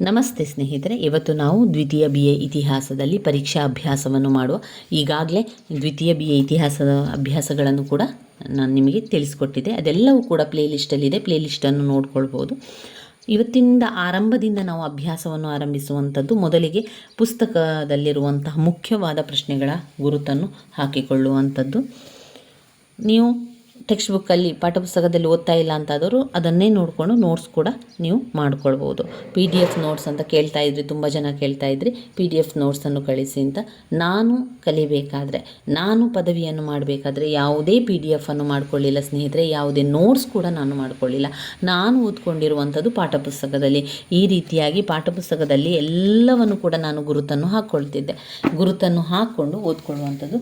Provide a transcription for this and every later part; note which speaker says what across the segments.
Speaker 1: ನಮಸ್ತೆ ಸ್ನೇಹಿತರೆ, ಇವತ್ತು ನಾವು ದ್ವಿತೀಯ BA ಇತಿಹಾಸದಲ್ಲಿ ಪರೀಕ್ಷಾ ಅಭ್ಯಾಸವನ್ನು ಮಾಡುವ. ಈಗಾಗಲೇ ದ್ವಿತೀಯ BA ಇತಿಹಾಸದ ಅಭ್ಯಾಸಗಳನ್ನು ಕೂಡ ನಾನು ನಿಮಗೆ ತಿಳಿಸ್ಕೊಟ್ಟಿದ್ದೆ. ಅದೆಲ್ಲವೂ ಕೂಡ ಪ್ಲೇಲಿಸ್ಟಲ್ಲಿದೆ, ಪ್ಲೇಲಿಸ್ಟನ್ನು ನೋಡ್ಕೊಳ್ಬೋದು. ಇವತ್ತಿಂದ ಆರಂಭದಿಂದ ನಾವು ಅಭ್ಯಾಸವನ್ನು ಆರಂಭಿಸುವಂಥದ್ದು. ಮೊದಲಿಗೆ ಪುಸ್ತಕದಲ್ಲಿರುವಂತಹ ಮುಖ್ಯವಾದ ಪ್ರಶ್ನೆಗಳ ಗುರುತನ್ನು ಹಾಕಿಕೊಳ್ಳುವಂಥದ್ದು. ನೀವು ಟೆಕ್ಸ್ಟ್ ಬುಕ್ಕಲ್ಲಿ ಪಾಠಪುಸ್ತಕದಲ್ಲಿ ಓದ್ತಾ ಇಲ್ಲ ಅಂತಾದರೂ ಅದನ್ನೇ ನೋಡಿಕೊಂಡು ನೋಟ್ಸ್ ಕೂಡ ನೀವು ಮಾಡ್ಕೊಳ್ಬೋದು. PDF ನೋಟ್ಸ್ ಅಂತ ಕೇಳ್ತಾ ಇದ್ರಿ, ತುಂಬ ಜನ ಕೇಳ್ತಾ ಇದ್ರಿ, PDF ನೋಟ್ಸನ್ನು ಕಳಿಸಿ ಅಂತ. ನಾನು ಕಲಿಬೇಕಾದ್ರೆ, ನಾನು ಪದವಿಯನ್ನು ಮಾಡಬೇಕಾದ್ರೆ ಯಾವುದೇ PDF ಮಾಡ್ಕೊಳ್ಳಿಲ್ಲ ಸ್ನೇಹಿತರೆ, ಯಾವುದೇ ನೋಟ್ಸ್ ಕೂಡ ನಾನು ಮಾಡ್ಕೊಳ್ಳಿಲ್ಲ. ನಾನು ಓದ್ಕೊಂಡಿರುವಂಥದ್ದು ಪಾಠಪುಸ್ತಕದಲ್ಲಿ. ಈ ರೀತಿಯಾಗಿ ಪಾಠಪುಸ್ತಕದಲ್ಲಿ ಎಲ್ಲವನ್ನು ಕೂಡ ನಾನು ಗುರುತನ್ನು ಹಾಕ್ಕೊಳ್ತಿದ್ದೆ. ಗುರುತನ್ನು ಹಾಕ್ಕೊಂಡು ಓದ್ಕೊಳ್ಳುವಂಥದ್ದು.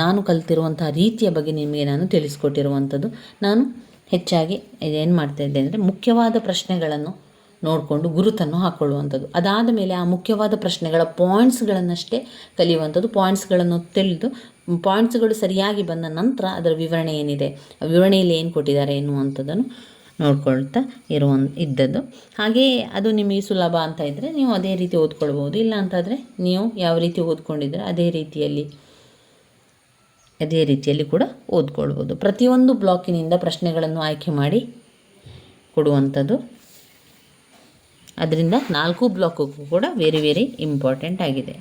Speaker 1: ನಾನು ಕಲಿತಿರುವಂತಹ ರೀತಿಯ ಬಗ್ಗೆ ನಿಮಗೆ ನಾನು ತಿಳಿಸ್ಕೊಟ್ಟಿರುವಂಥದ್ದು. ನಾನು ಹೆಚ್ಚಾಗಿ ಏನು ಮಾಡ್ತಾಯಿದ್ದೆ ಅಂದರೆ, ಮುಖ್ಯವಾದ ಪ್ರಶ್ನೆಗಳನ್ನು ನೋಡಿಕೊಂಡು ಗುರುತನ್ನು ಹಾಕ್ಕೊಳ್ಳುವಂಥದ್ದು. ಅದಾದ ಮೇಲೆ ಆ ಮುಖ್ಯವಾದ ಪ್ರಶ್ನೆಗಳ ಪಾಯಿಂಟ್ಸ್ಗಳನ್ನಷ್ಟೇ ಕಲಿಯುವಂಥದ್ದು. ಪಾಯಿಂಟ್ಸ್ಗಳನ್ನು ತಿಳಿದು ಪಾಯಿಂಟ್ಸ್ಗಳು ಸರಿಯಾಗಿ ಬಂದ ನಂತರ ಅದರ ವಿವರಣೆ ಏನಿದೆ, ವಿವರಣೆಯಲ್ಲಿ ಏನು ಕೊಟ್ಟಿದ್ದಾರೆ ಎನ್ನುವಂಥದ್ದನ್ನು ನೋಡ್ಕೊಳ್ತಾ ಇದ್ದದ್ದು. ಹಾಗೆಯೇ ಅದು ನಿಮಗೆ ಸುಲಭ ಅಂತ ಇದ್ದರೆ ನೀವು ಅದೇ ರೀತಿ ಓದ್ಕೊಳ್ಬೋದು. ಇಲ್ಲ ಅಂತಾದರೆ ನೀವು ಯಾವ ರೀತಿ ಓದ್ಕೊಂಡಿದ್ರೆ ಅದೇ ರೀತಿಯಲ್ಲಿ ಕೂಡ ಓದ್ಕೊಳ್ಬೋದು. ಪ್ರತಿಯೊಂದು ಬ್ಲಾಕಿನಿಂದ ಪ್ರಶ್ನೆಗಳನ್ನು ಆಯ್ಕೆ ಮಾಡಿ ಕೊಡುವಂಥದ್ದು. ಅದರಿಂದ 4 ಬ್ಲಾಕಿಗೂ ಕೂಡ ವೆರಿ ವೆರಿ ಇಂಪಾರ್ಟೆಂಟ್ ಆಗಿದೆ.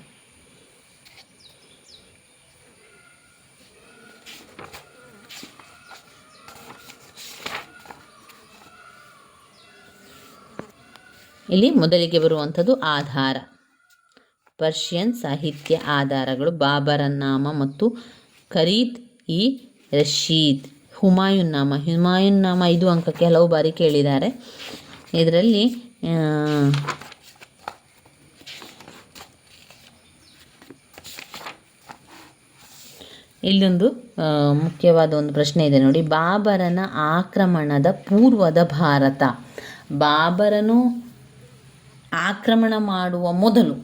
Speaker 1: ಇಲ್ಲಿ ಮೊದಲಿಗೆ ಬರುವಂಥದ್ದು ಆಧಾರ. ಪರ್ಷಿಯನ್ ಸಾಹಿತ್ಯ ಆಧಾರಗಳು: ಬಾಬರನ ನಾಮ ಮತ್ತು ಖರೀದ್ ಇ ರಶೀದ್. ಹುಮಾಯೂನ್ ನಾಮ. ಹುಮಾಯೂನ್ ನಾಮ 5 ಅಂಕಕ್ಕೆ ಹಲವು ಬಾರಿ ಕೇಳಿದ್ದಾರೆ. ಇದರಲ್ಲಿ ಇಲ್ಲೊಂದು ಮುಖ್ಯವಾದ ಒಂದು ಪ್ರಶ್ನೆ ಇದೆ ನೋಡಿ. ಬಾಬರನ ಆಕ್ರಮಣದ ಪೂರ್ವದ ಭಾರತ. ಬಾಬರನು ಆಕ್ರಮಣ ಮಾಡುವ ಮೊದಲು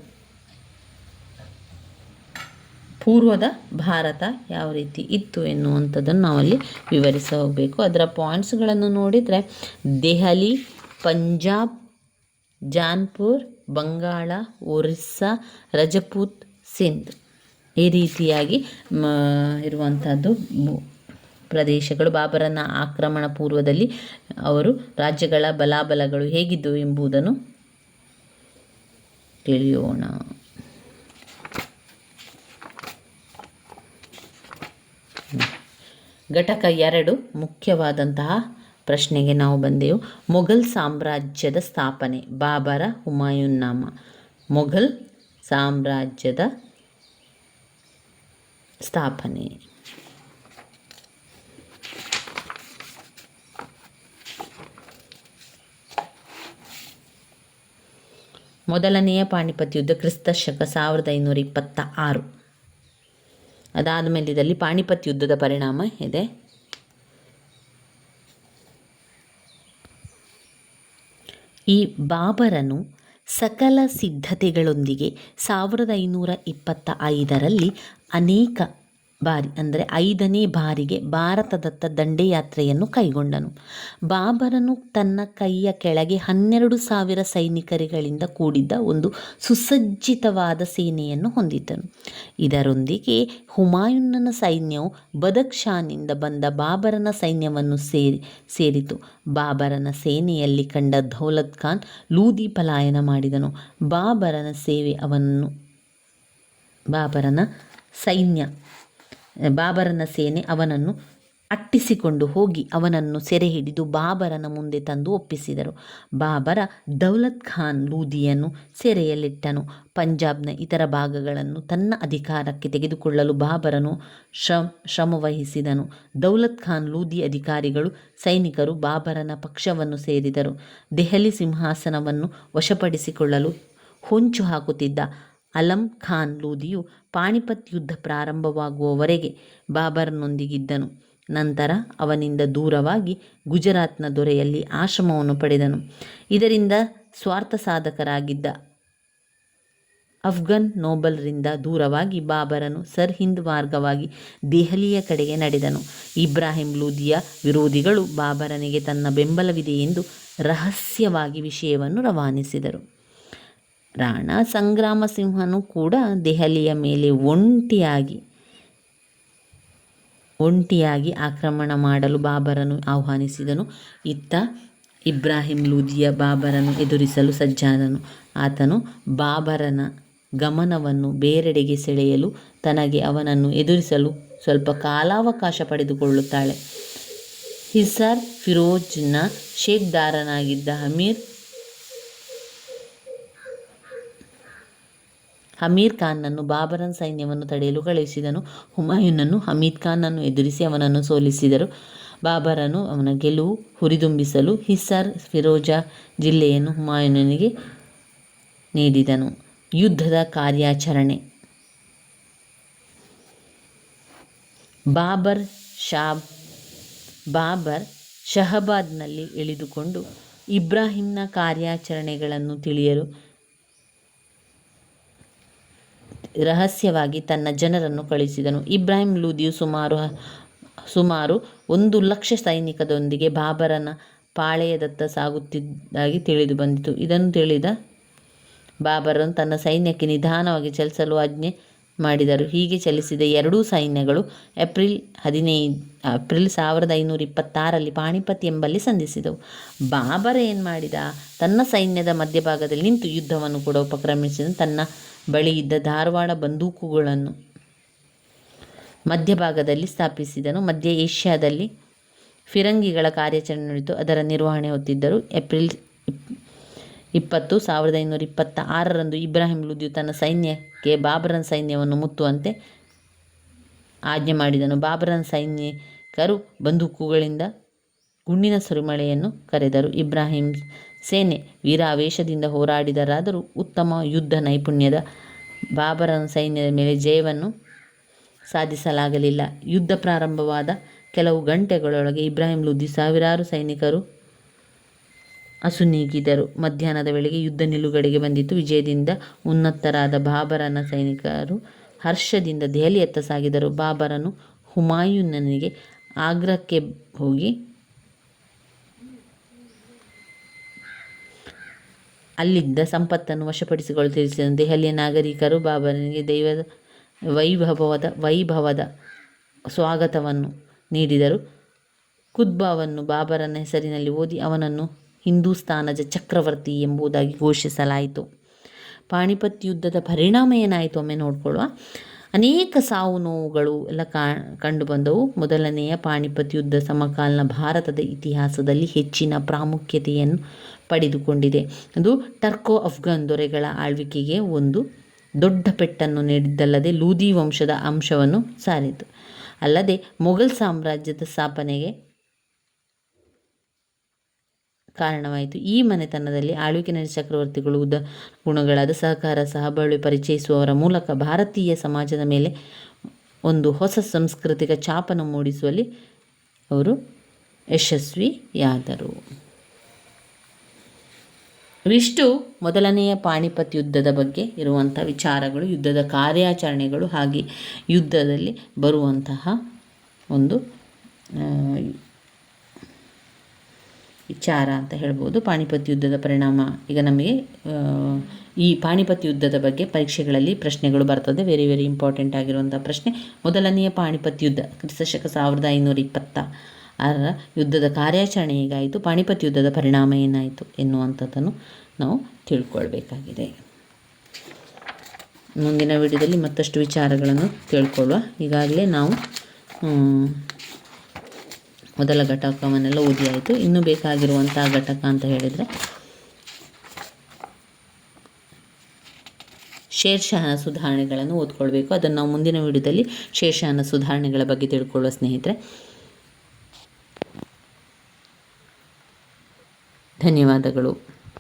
Speaker 1: ಪೂರ್ವದ ಭಾರತ ಯಾವ ರೀತಿ ಇತ್ತು ಎನ್ನುವಂಥದ್ದನ್ನು ನಾವಲ್ಲಿ ವಿವರಿಸ ಹೋಗಬೇಕು. ಅದರ ಪಾಯಿಂಟ್ಸ್ಗಳನ್ನು ನೋಡಿದರೆ ದೆಹಲಿ, ಪಂಜಾಬ್, ಜಾನ್ಪುರ್, ಬಂಗಾಳ, ಒರಿಸ್ಸಾ, ರಜಪೂತ್, ಸಿಂಧ್ ಈ ರೀತಿಯಾಗಿ ಇರುವಂಥದ್ದು ಪ್ರದೇಶಗಳು. ಬಾಬರನ ಆಕ್ರಮಣ ಪೂರ್ವದಲ್ಲಿ ಅವರು ರಾಜ್ಯಗಳ ಬಲಾಬಲಗಳು ಹೇಗಿದ್ದವು ಎಂಬುದನ್ನು ತಿಳಿಯೋಣ. ಘಟಕ 2 ಮುಖ್ಯವಾದಂತಹ ಪ್ರಶ್ನೆಗೆ ನಾವು ಬಂದೆವು. ಮೊಘಲ್ ಸಾಮ್ರಾಜ್ಯದ ಸ್ಥಾಪನೆ. ಬಾಬರ, ಹುಮಾಯೂನ್ ನಾಮ. ಮೊಘಲ್ ಸಾಮ್ರಾಜ್ಯದ ಸ್ಥಾಪನೆ. ಮೊದಲನೆಯ ಪಾಣಿಪತ್ ಯುದ್ಧ ಕ್ರಿಸ್ತ ಶಕ 1526. ಅದಾದ ಮೇಲೆ ಇದರಲ್ಲಿ ಪಾಣಿಪತ್ ಯುದ್ಧದ ಪರಿಣಾಮ ಇದೆ. ಈ ಬಾಬರನು ಸಕಲ ಸಿದ್ಧತೆಗಳೊಂದಿಗೆ 1525ರಲ್ಲಿ ಅನೇಕ ಬಾರಿ, ಅಂದರೆ 5ನೇ ಬಾರಿಗೆ ಭಾರತದತ್ತ ದಂಡಯಾತ್ರೆಯನ್ನು ಕೈಗೊಂಡನು. ಬಾಬರನು ತನ್ನ ಕೈಯ ಕೆಳಗೆ 12,000 ಸೈನಿಕರುಗಳಿಂದ ಕೂಡಿದ್ದ ಒಂದು ಸುಸಜ್ಜಿತವಾದ ಸೇನೆಯನ್ನು ಹೊಂದಿದ್ದನು. ಇದರೊಂದಿಗೆ ಹುಮಾಯೂನನ ಸೈನ್ಯವು ಬದಖ್ಶಾನಿಂದ ಬಂದ ಬಾಬರನ ಸೈನ್ಯವನ್ನು ಸೇರಿತು. ಬಾಬರನ ಸೇನೆಯಲ್ಲಿ ಕಂಡ ದೌಲತ್ ಖಾನ್ ಲೂದಿ ಪಲಾಯನ ಮಾಡಿದನು. ಬಾಬರನ ಸೇನೆ ಅವನನ್ನು ಅಟ್ಟಿಸಿಕೊಂಡು ಹೋಗಿ ಅವನನ್ನು ಸೆರೆ ಹಿಡಿದು ಬಾಬರನ ಮುಂದೆ ತಂದು ಒಪ್ಪಿಸಿದರು. ಬಾಬರ ದೌಲತ್ ಖಾನ್ ಲೂದಿಯನ್ನು ಸೆರೆಯಲ್ಲಿಟ್ಟನು. ಪಂಜಾಬ್ನ ಇತರ ಭಾಗಗಳನ್ನು ತನ್ನ ಅಧಿಕಾರಕ್ಕೆ ತೆಗೆದುಕೊಳ್ಳಲು ಬಾಬರನು ಶ್ರಮವಹಿಸಿದನು. ದೌಲತ್ ಖಾನ್ ಲೂದಿ ಅಧಿಕಾರಿಗಳು, ಸೈನಿಕರು ಬಾಬರನ ಪಕ್ಷವನ್ನು ಸೇರಿದರು. ದೆಹಲಿ ಸಿಂಹಾಸನವನ್ನು ವಶಪಡಿಸಿಕೊಳ್ಳಲು ಹೊಂಚು ಹಾಕುತ್ತಿದ್ದ ಅಲಂ ಖಾನ್ ಲೂದಿಯು ಪಾಣಿಪತ್ ಯುದ್ಧ ಪ್ರಾರಂಭವಾಗುವವರೆಗೆ ಬಾಬರನೊಂದಿಗಿದ್ದನು. ನಂತರ ಅವನಿಂದ ದೂರವಾಗಿ ಗುಜರಾತ್ನ ದೊರೆಯಲ್ಲಿ ಆಶ್ರಮವನ್ನು ಪಡೆದನು. ಇದರಿಂದ ಸ್ವಾರ್ಥ ಸಾಧಕರಾಗಿದ್ದ ಅಫ್ಘನ್ ನೋಬಲರಿಂದ ದೂರವಾಗಿ ಬಾಬರನು ಸರ್ಹಿಂದ್ ಮಾರ್ಗವಾಗಿ ದೆಹಲಿಯ ಕಡೆಗೆ ನಡೆದನು. ಇಬ್ರಾಹಿಂ ಲೂದಿಯ ವಿರೋಧಿಗಳು ಬಾಬರನಿಗೆ ತನ್ನ ಬೆಂಬಲವಿದೆ ಎಂದು ರಹಸ್ಯವಾಗಿ ವಿಷಯವನ್ನು ರವಾನಿಸಿದರು. ರಾಣಾ ಸಂಗ್ರಾಮ ಸಿಂಹನು ಕೂಡ ದೆಹಲಿಯ ಮೇಲೆ ಒಂಟಿಯಾಗಿ ಆಕ್ರಮಣ ಮಾಡಲು ಬಾಬರನು ಆಹ್ವಾನಿಸಿದನು. ಇತ್ತ ಇಬ್ರಾಹಿಂ ಲೂದಿಯ ಬಾಬರನ್ನು ಎದುರಿಸಲು ಸಜ್ಜಾದನು. ಆತನು ಬಾಬರನ ಗಮನವನ್ನು ಬೇರೆಡೆಗೆ ಸೆಳೆಯಲು ತನಗೆ ಅವನನ್ನು ಎದುರಿಸಲು ಸ್ವಲ್ಪ ಕಾಲಾವಕಾಶ ಪಡೆದುಕೊಳ್ಳುತ್ತಾಳೆ. ಹಿಸಾರ್ ಫಿರೋಜ್ನ ಶೇಖ್ದಾರನಾಗಿದ್ದ ಹಮೀರ್ ಖಾನ್ನನ್ನು ಬಾಬರನ ಸೈನ್ಯವನ್ನು ತಡೆಯಲು ಕಳುಹಿಸಿದನು. ಹುಮಾಯೂನನು ಹಮೀದ್ ಖಾನ್ನನ್ನು ಎದುರಿಸಿ ಅವನನ್ನು ಸೋಲಿಸಿದರು. ಬಾಬರನು ಅವನ ಗೆಲುವು ಹುರಿದುಂಬಿಸಲು ಹಿಸಾರ್ ಫಿರೋಜಾ ಜಿಲ್ಲೆಯನ್ನು ಹುಮಾಯೂನನಿಗೆ ನೀಡಿದನು. ಯುದ್ಧದ ಕಾರ್ಯಾಚರಣೆ. ಬಾಬರ್ ಶಹಬಾದ್ನಲ್ಲಿ ಇಳಿದುಕೊಂಡು ಇಬ್ರಾಹಿಂನ ಕಾರ್ಯಾಚರಣೆಗಳನ್ನು ತಿಳಿಯಲು ರಹಸ್ಯವಾಗಿ ತನ್ನ ಜನರನ್ನು ಕಳುಹಿಸಿದನು. ಇಬ್ರಾಹಿಂ ಲೂದಿಯು ಸುಮಾರು 1,00,000 ಸೈನಿಕದೊಂದಿಗೆ ಬಾಬರನ ಪಾಳೆಯದತ್ತ ಸಾಗುತ್ತಿದ್ದಾಗಿ ತಿಳಿದು ಬಂದಿತು. ಇದನ್ನು ತಿಳಿದ ಬಾಬರನು ತನ್ನ ಸೈನ್ಯಕ್ಕೆ ನಿಧಾನವಾಗಿ ಚಲಿಸಲು ಆಜ್ಞೆ ಮಾಡಿದರು. ಹೀಗೆ ಚಲಿಸಿದ ಎರಡೂ ಸೈನ್ಯಗಳು ಏಪ್ರಿಲ್ 1526 ಪಾಣಿಪತ್ ಎಂಬಲ್ಲಿ ಸಂಧಿಸಿದವು. ಬಾಬರ ಏನು ಮಾಡಿದ, ತನ್ನ ಸೈನ್ಯದ ಮಧ್ಯಭಾಗದಲ್ಲಿ ನಿಂತು ಯುದ್ಧವನ್ನು ಕೂಡ ಉಪಕ್ರಮಿಸಿದ. ತನ್ನ ಬಳಿ ಇದ್ದ ಧಾರವಾಡ ಬಂದೂಕುಗಳನ್ನು ಮಧ್ಯಭಾಗದಲ್ಲಿ ಸ್ಥಾಪಿಸಿದನು. ಮಧ್ಯ ಏಷ್ಯಾದಲ್ಲಿ ಫಿರಂಗಿಗಳ ಕಾರ್ಯಾಚರಣೆ ನಡೆಯಿತು. ಅದರ ನಿರ್ವಹಣೆ ಹೊತ್ತಿದ್ದರು. ಏಪ್ರಿಲ್ 20, 1526 ಇಬ್ರಾಹಿಂ ಲೂದಿಯು ತನ್ನ ಸೈನ್ಯಕ್ಕೆ ಬಾಬರನ ಸೈನ್ಯವನ್ನು ಮುತ್ತುವಂತೆ ಆಜ್ಞೆ ಮಾಡಿದನು. ಬಾಬರನ ಸೈನಿಕರು ಬಂದೂಕುಗಳಿಂದ ಗುಂಡಿನ ಸುರಿಮಳೆಯನ್ನು ಕರೆದರು. ಇಬ್ರಾಹಿಂ ಸೇನೆ ವೀರಾವೇಶದಿಂದ ಹೋರಾಡಿದರಾದರೂ ಉತ್ತಮ ಯುದ್ಧ ನೈಪುಣ್ಯದ ಬಾಬರನ ಸೈನ್ಯದ ಮೇಲೆ ಜಯವನ್ನು ಸಾಧಿಸಲಾಗಲಿಲ್ಲ. ಯುದ್ಧ ಪ್ರಾರಂಭವಾದ ಕೆಲವು ಗಂಟೆಗಳೊಳಗೆ ಇಬ್ರಾಹಿಂ ಲೂದಿ ಸಾವಿರಾರು ಸೈನಿಕರು ಅಸುನೀಗಿದರು. ಮಧ್ಯಾಹ್ನದ ವೇಳೆಗೆ ಯುದ್ಧ ನಿಲುಗಡೆಗೆ ಬಂದಿತು. ವಿಜಯದಿಂದ ಉನ್ನತರಾದ ಬಾಬರನ ಸೈನಿಕರು ಹರ್ಷದಿಂದ ದೆಹಲಿಯತ್ತ ಸಾಗಿದರು. ಬಾಬರನು ಹುಮಾಯೂನನಿಗೆ ಆಗ್ರಾಕ್ಕೆ ಹೋಗಿ ಅಲ್ಲಿದ್ದ ಸಂಪತ್ತನ್ನು ವಶಪಡಿಸಿಕೊಳ್ಳಲು ತಿಳಿಸಿದನು. ದೆಹಲಿಯ ನಾಗರಿಕರು ಬಾಬರನಿಗೆ ವೈಭವದ ಸ್ವಾಗತವನ್ನು ನೀಡಿದರು. ಖುತ್ಬಾವನ್ನು ಬಾಬರನ ಹೆಸರಿನಲ್ಲಿ ಓದಿ ಅವನನ್ನು ಹಿಂದೂಸ್ತಾನದ ಚಕ್ರವರ್ತಿ ಎಂಬುದಾಗಿ ಘೋಷಿಸಲಾಯಿತು. ಪಾಣಿಪತ್ ಯುದ್ಧದ ಪರಿಣಾಮ ಏನಾಯಿತು ಒಮ್ಮೆ ನೋಡ್ಕೊಳ್ಳುವ. ಅನೇಕ ಸಾವು ನೋವುಗಳು ಎಲ್ಲ ಕಂಡುಬಂದವು. ಮೊದಲನೆಯ ಪಾಣಿಪತ್ ಯುದ್ಧ ಸಮಕಾಲೀನ ಭಾರತದ ಇತಿಹಾಸದಲ್ಲಿ ಹೆಚ್ಚಿನ ಪ್ರಾಮುಖ್ಯತೆಯನ್ನು ಪಡೆದುಕೊಂಡಿದೆ. ಅದು ಟರ್ಕೋ ಅಫ್ಘಾನ್ ದೊರೆಗಳ ಆಳ್ವಿಕೆಗೆ ಒಂದು ದೊಡ್ಡ ಪೆಟ್ಟನ್ನು ನೀಡಿದ್ದಲ್ಲದೆ ಲೂದಿ ವಂಶದ ಅಂಶವನ್ನು ಸಾರಿತು. ಅಲ್ಲದೆ ಮೊಘಲ್ ಸಾಮ್ರಾಜ್ಯದ ಸ್ಥಾಪನೆಗೆ ಕಾರಣವಾಯಿತು. ಈ ಮನೆತನದಲ್ಲಿ ಆಳ್ವಿಕೆ ನಡೆಸಿದ ಚಕ್ರವರ್ತಿಗಳು ಗುಣಗಳಾದ ಸಹಕಾರ, ಸಹಬಾಳ್ವೆ ಪರಿಚಯಿಸುವವರ ಮೂಲಕ ಭಾರತೀಯ ಸಮಾಜದ ಮೇಲೆ ಒಂದು ಹೊಸ ಸಾಂಸ್ಕೃತಿಕ ಛಾಪನ್ನು ಮೂಡಿಸುವಲ್ಲಿ ಅವರು ಯಶಸ್ವಿಯಾದರು. ಇವಿಷ್ಟು ಮೊದಲನೆಯ ಪಾಣಿಪತ್ ಯುದ್ಧದ ಬಗ್ಗೆ ಇರುವಂಥ ವಿಚಾರಗಳು, ಯುದ್ಧದ ಕಾರ್ಯಾಚರಣೆಗಳು, ಹಾಗೆ ಯುದ್ಧದಲ್ಲಿ ಬರುವಂತಹ ಒಂದು ವಿಚಾರ ಅಂತ ಹೇಳ್ಬೋದು. ಪಾಣಿಪತ್ ಯುದ್ಧದ ಪರಿಣಾಮ. ಈಗ ನಮಗೆ ಈ ಪಾಣಿಪತ್ ಯುದ್ಧದ ಬಗ್ಗೆ ಪರೀಕ್ಷೆಗಳಲ್ಲಿ ಪ್ರಶ್ನೆಗಳು ಬರ್ತದೆ. ವೆರಿ ವೆರಿ ಇಂಪಾರ್ಟೆಂಟ್ ಆಗಿರುವಂಥ ಪ್ರಶ್ನೆ. ಮೊದಲನೆಯ ಪಾಣಿಪತ್ ಯುದ್ಧ ಕ್ರಿಸ್ತಶಕ 1526 ಯುದ್ಧದ ಕಾರ್ಯಾಚರಣೆ ಹೇಗಾಯಿತು, ಪಾಣಿಪತ್ ಯುದ್ಧದ ಪರಿಣಾಮ ಏನಾಯಿತು ಎನ್ನುವಂಥದ್ದನ್ನು ನಾವು ತಿಳ್ಕೊಳ್ಬೇಕಾಗಿದೆ. ಮುಂದಿನ ವಿಡಿಯೋದಲ್ಲಿ ಮತ್ತಷ್ಟು ವಿಚಾರಗಳನ್ನು ತಿಳ್ಕೊಳ್ಳುವ. ಈಗಾಗಲೇ ನಾವು ಮೊದಲ ಘಟಕವನ್ನೆಲ್ಲ ಓದಿ ಆಯಿತು. ಇನ್ನೂ ಬೇಕಾಗಿರುವಂಥ ಘಟಕ ಅಂತ ಹೇಳಿದರೆ ಶೇರ್ಷಾಹನ ಸುಧಾರಣೆಗಳನ್ನು ಓದ್ಕೊಳ್ಬೇಕು. ಅದನ್ನು ನಾವು ಮುಂದಿನ ವಿಡಿಯೋದಲ್ಲಿ ಶೇರ್ಷಾಹನ ಸುಧಾರಣೆಗಳ ಬಗ್ಗೆ ತಿಳ್ಕೊಳ್ಳುವ ಸ್ನೇಹಿತರೆ. ಧನ್ಯವಾದಗಳು.